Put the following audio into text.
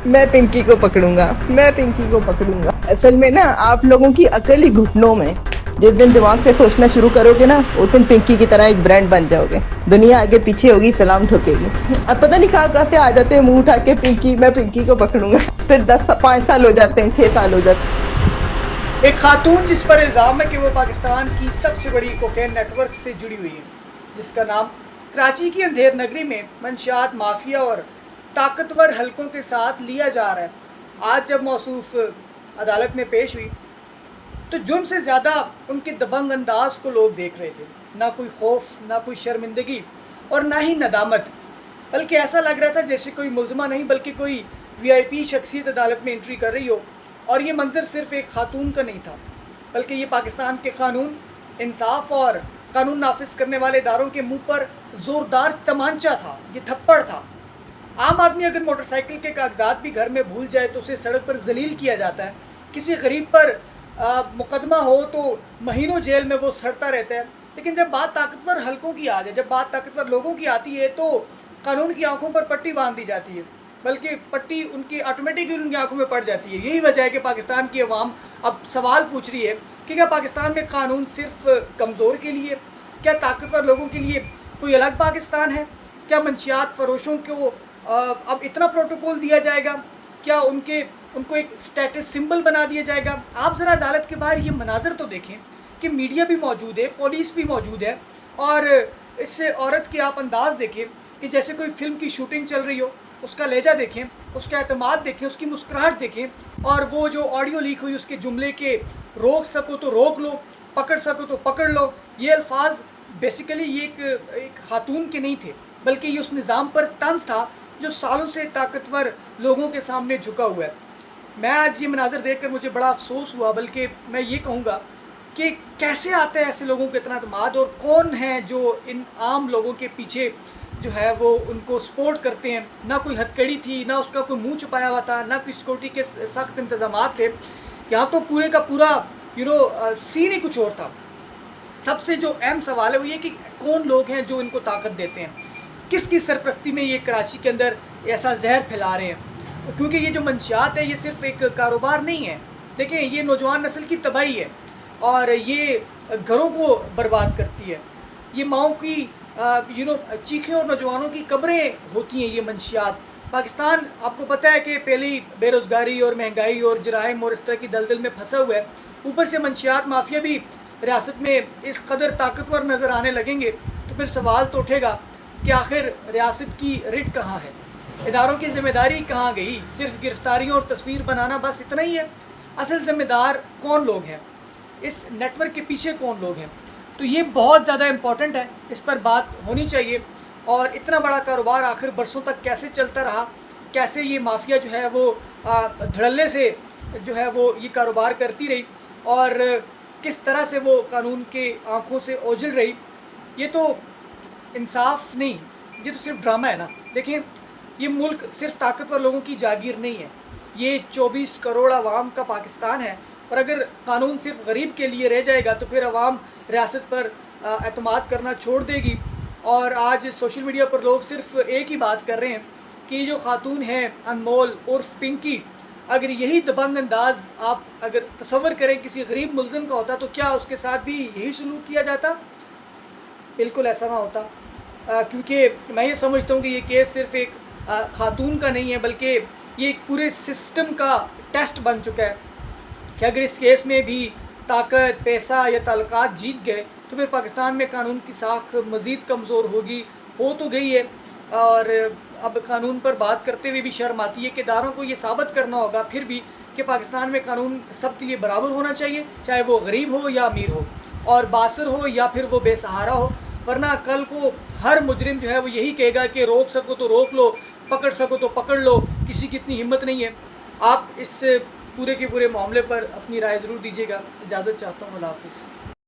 मैं पिंकी को पकड़ूंगा, मैं पिंकी को पकड़ूंगा। असल में ना आप लोगों की अकल ही घुटनों में। जिस दिन दिमाग से सोचना शुरू करोगे ना उस दिन पिंकी की तरह एक ब्रांड बन जाओगे। दुनिया आगे पीछे होगी, सलाम ठोकेगी। अब पता नहीं कहाँ से आ जाते हैं मुंह उठा के पिंकी, मैं पिंकी को पकड़ूंगा। फिर 5 साल हो जाते हैं, 6 साल हो जाते हैं। एक खातून जिस पर इल्ज़ाम है कि वो पाकिस्तान की सबसे बड़ी कोकेन नेटवर्क से जुड़ी हुई है, जिसका नाम कराची की अंधेर नगरी में मंशियात माफिया और ताकतवर हलकों के साथ लिया जा रहा है, आज जब मौसूफ अदालत में पेश हुई तो जुर्म से ज़्यादा उनके दबंग अंदाज को लोग देख रहे थे। ना कोई खौफ, ना कोई शर्मिंदगी और ना ही नदामत, बल्कि ऐसा लग रहा था जैसे कोई मुलजमा नहीं बल्कि कोई वीआईपी शख्सियत अदालत में एंट्री कर रही हो। और ये मंजर सिर्फ एक खातून का नहीं था, बल्कि ये पाकिस्तान के कानून, इंसाफ और कानून नाफिज करने वाले इदारों के मुंह पर ज़ोरदार तमांचा था, ये थप्पड़ था। आम आदमी अगर मोटरसाइकिल के कागजात भी घर में भूल जाए तो उसे सड़क पर जलील किया जाता है। किसी गरीब पर मुकदमा हो तो महीनों जेल में वो सड़ता रहता है। लेकिन जब बात ताकतवर हलकों की आ जाए, जब बात ताकतवर लोगों की आती है तो कानून की आंखों पर पट्टी बांध दी जाती है, बल्कि पट्टी उनकी ऑटोमेटिकली उनकी आंखों में पड़ जाती है। यही वजह है कि पाकिस्तान की अवाम अब सवाल पूछ रही है कि क्या पाकिस्तान में कानून सिर्फ कमज़ोर के लिए, क्या ताकतवर लोगों के लिए कोई अलग पाकिस्तान है? क्या मंशियात फरोशों को अब इतना प्रोटोकॉल दिया जाएगा? क्या उनको एक स्टेटस सिंबल बना दिया जाएगा? आप ज़रा अदालत के बाहर ये मनाजर तो देखें कि मीडिया भी मौजूद है, पुलिस भी मौजूद है, और इससे औरत के आप अंदाज़ देखें कि जैसे कोई फ़िल्म की शूटिंग चल रही हो। उसका लहजा देखें, उसका एतमाद देखें, उसकी मुस्कुराहट देखें, और वो जो ऑडियो लीक हुई उसके जुमले के रोक सको तो रोक लो, पकड़ सको तो पकड़ लो, ये अल्फाज बेसिकली ये एक खातून के नहीं थे, बल्कि ये उस निज़ाम पर तंज था जो सालों से ताकतवर लोगों के सामने झुका हुआ है। मैं आज ये मनाजर देख कर मुझे बड़ा अफसोस हुआ, बल्कि मैं ये कहूँगा कि कैसे आता है ऐसे लोगों को इतना एतमाद, और कौन है जो इन आम लोगों के पीछे जो है वो उनको सपोर्ट करते हैं। ना कोई हथकड़ी थी, ना उसका कोई मुंह छुपाया हुआ था, ना कोई सिक्योरिटी के सख्त इंतजामात थे। यहाँ तो पूरे का पूरा सीन ही कुछ और था। सबसे जो अहम सवाल है वो ये कि कौन लोग हैं जो इनको ताकत देते हैं, किसकी सरपरस्ती में ये कराची के अंदर ऐसा जहर फैला रहे हैं। क्योंकि ये जो मंशियात है ये सिर्फ एक कारोबार नहीं है। देखें, ये नौजवान नस्ल की तबाही है और ये घरों को बर्बाद करती है। ये माओं की चीखें और नौजवानों की कब्रें होती हैं ये मंशियात। पाकिस्तान आपको पता है कि पहले ही बेरोज़गारी और महंगाई और जराइम और इस तरह की दलदल में फंसा हुआ है, ऊपर से मंशियात माफिया भी रियासत में इस कदर ताकतवर नज़र आने लगेंगे तो फिर सवाल तो उठेगा कि आखिर रियासत की रिट कहाँ है, इदारों की ज़िम्मेदारी कहाँ गई? सिर्फ गिरफ्तारियों और तस्वीर बनाना बस इतना ही है? असल ज़िम्मेदार कौन लोग हैं, इस नेटवर्क के पीछे कौन लोग हैं? तो ये बहुत ज़्यादा इम्पॉर्टेंट है, इस पर बात होनी चाहिए। और इतना बड़ा कारोबार आखिर बरसों तक कैसे चलता रहा, कैसे ये माफिया जो है वो धड़ल्ले से जो है वो ये कारोबार करती रही, और किस तरह से वो कानून के आंखों से ओझल रही। ये तो इंसाफ नहीं, ये तो सिर्फ ड्रामा है ना। देखें, ये मुल्क सिर्फ ताकतवर लोगों की जागीर नहीं है, ये 24 करोड़ आवाम का पाकिस्तान है। और अगर कानून सिर्फ गरीब के लिए रह जाएगा तो फिर आवाम रियासत पर एतमाद करना छोड़ देगी। और आज सोशल मीडिया पर लोग सिर्फ एक ही बात कर रहे हैं कि ये जो खातून है अनमोल उर्फ पिंकी, अगर यही दबंग अंदाज आप अगर तसव्वुर करें किसी गरीब मुलजिम का होता तो क्या उसके साथ भी यही सलूक किया जाता? बिल्कुल ऐसा ना होता। क्योंकि मैं ये समझता हूँ कि ये केस सिर्फ एक खातून का नहीं है, बल्कि ये एक पूरे सिस्टम का टेस्ट बन चुका है कि अगर इस केस में भी ताकत, पैसा या ताल्लुकात जीत गए तो फिर पाकिस्तान में कानून की साख मज़ीद कमज़ोर होगी, हो तो गई है। और अब कानून पर बात करते हुए भी शर्म आती है कि इदारों को ये साबित करना होगा फिर भी कि पाकिस्तान में कानून सब के लिए बराबर होना चाहिए, चाहे वो गरीब हो या अमीर हो, और बासर हो या फिर वो बेसहारा हो। वरना कल को हर मुजरिम जो है वो यही कहेगा कि रोक सको तो रोक लो, पकड़ सको तो पकड़ लो, किसी की इतनी हिम्मत नहीं है। आप इस पूरे के पूरे मामले पर अपनी राय ज़रूर दीजिएगा। इजाज़त चाहता हूँ। अल्लाह हाफ़िज़।